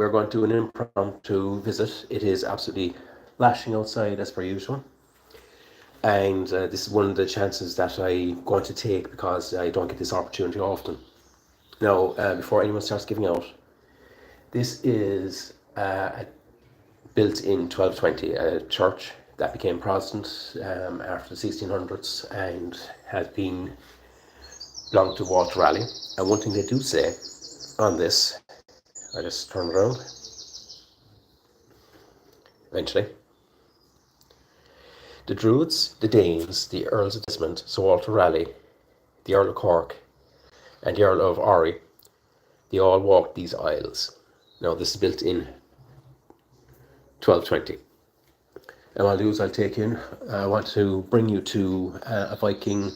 we're going to do an impromptu visit. It is absolutely lashing outside as per usual. And this is one of the chances that I'm going to take because I don't get this opportunity often. Now, before anyone starts giving out, this is built in 1220, a church that became Protestant after the 1600s and has been belonged to Walter Raleigh. And one thing they do say on this, I just turn it around eventually. The Druids, the Danes, the Earls of Desmond, Sir Walter Raleigh, the Earl of Cork, and the Earl of Ori, they all walked these aisles. Now, this is built in 1220. And what I'll do is I want to bring you to a Viking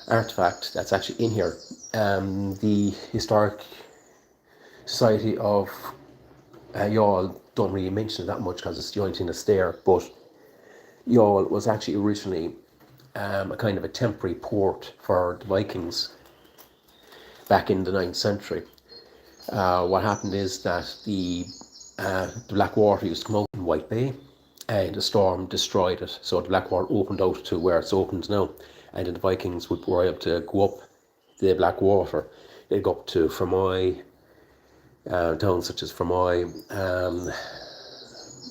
artifact that's actually in here. The Historic Society of Youghal don't really mention it that much because it's the only thing that's there, but Youghal was actually originally a kind of a temporary port for the Vikings back in the 9th century. What happened is that the Blackwater used to come out in White Bay, and a storm destroyed it. So the Blackwater opened out to where it's opened now, and then the Vikings were able to go up the Blackwater. They'd go up to Fermoy, towns such as Fermoy,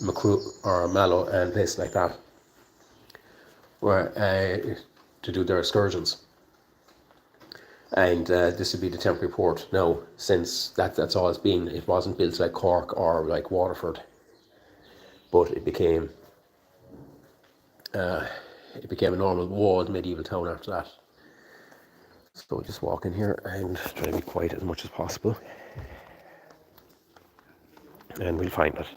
Macru or Mallow, and places like that, where to do their excursions. And this would be the temporary port. Now, since that's all it's been, it wasn't built like Cork or like Waterford, but it became a normal walled medieval town after that. So just walk in here and try to be quiet as much as possible, and we'll find it.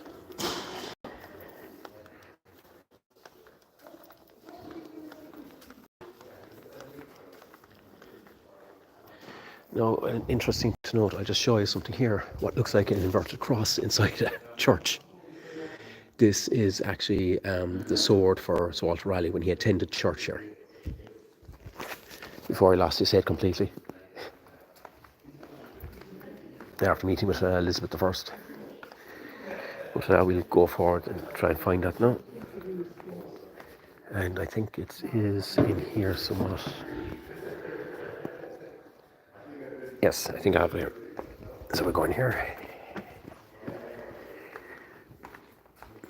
Now, interesting to note, I'll just show you something here, what looks like an inverted cross inside a church. This is actually the sword for Sir Walter Raleigh when he attended church here, before he lost his head completely, after meeting with Elizabeth I. But we'll go forward and try and find that now. And I think it is in here somewhat. Yes, I think I have it here. So we're going here.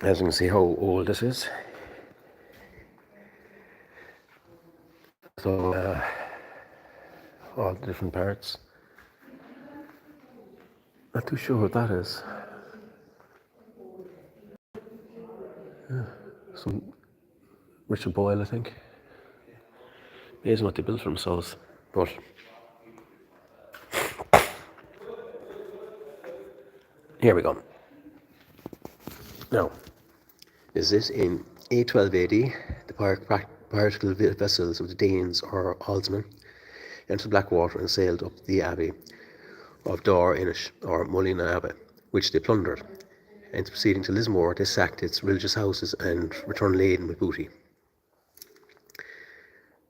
As you can see how old this is. So all the different parts. Not too sure what that is. Some Richard Boyle, I think. Amazing what they built for themselves. But here we go. Now, is it in 812 AD, the piratical vessels of the Danes or Aldsmen entered Blackwater and sailed up the abbey of Inish or Molina Abbey, which they plundered, and proceeding to Lismore, they sacked its religious houses and returned laden with booty.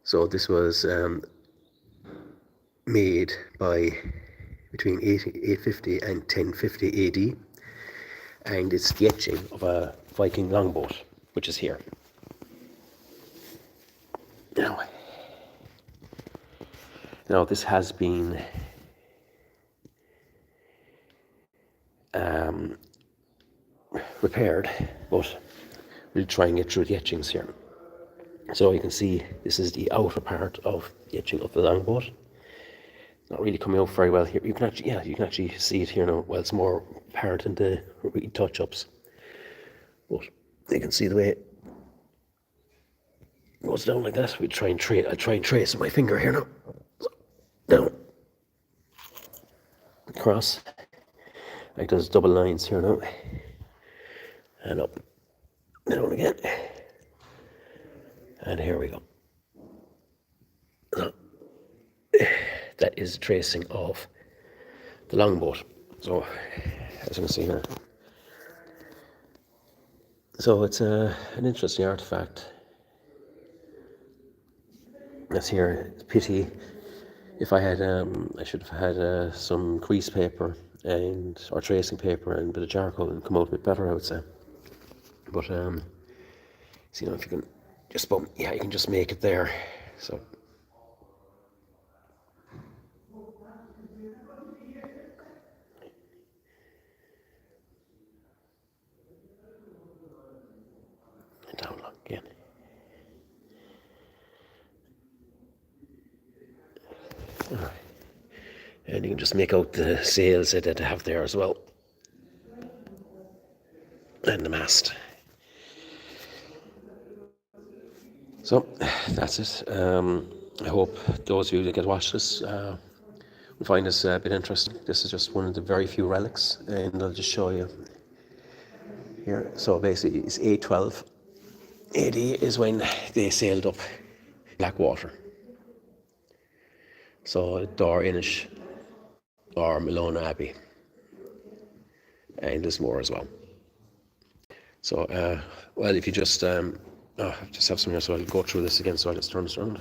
So this was made by between 850 and 1050 AD, and it's the etching of a Viking longboat, which is here. Now this has been repaired, but we'll try and get through the etchings here. So you can see this is the outer part of the etching of the longboat. Not really coming out very well here. You can actually see it here now. Well, it's more apparent in the touch-ups, but you can see the way it goes down like that. I'll try and trace with my finger here now. Down, across, like there's double lines here now, and up, down again, and here we go. So, that is tracing of the longboat. So, as you can see here, so it's an interesting artifact. That's here. It's a pity. If I had, I should have had some grease paper and or tracing paper and a bit of charcoal and come out a bit better, I would say. But so, if you can just you can just make it there. So and down long again. All right. And you can just make out the sails that they have there as well, and the mast. So that's it. I hope those of you that get to watch this will find this a bit interesting. This is just one of the very few relics, and I'll just show you here. So basically, it's 812 AD is when they sailed up Blackwater. So 𝕻𝖍 or Malone Abbey, and there's more as well. So, well, if you just just have some here, so I'll go through this again. So I'll just turn this around.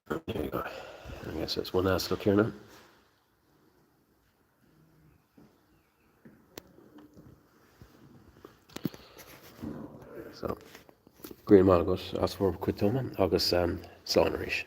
There you go. I guess that's one last look here now. So, Green Malgut, as for Quitoma, August Slán.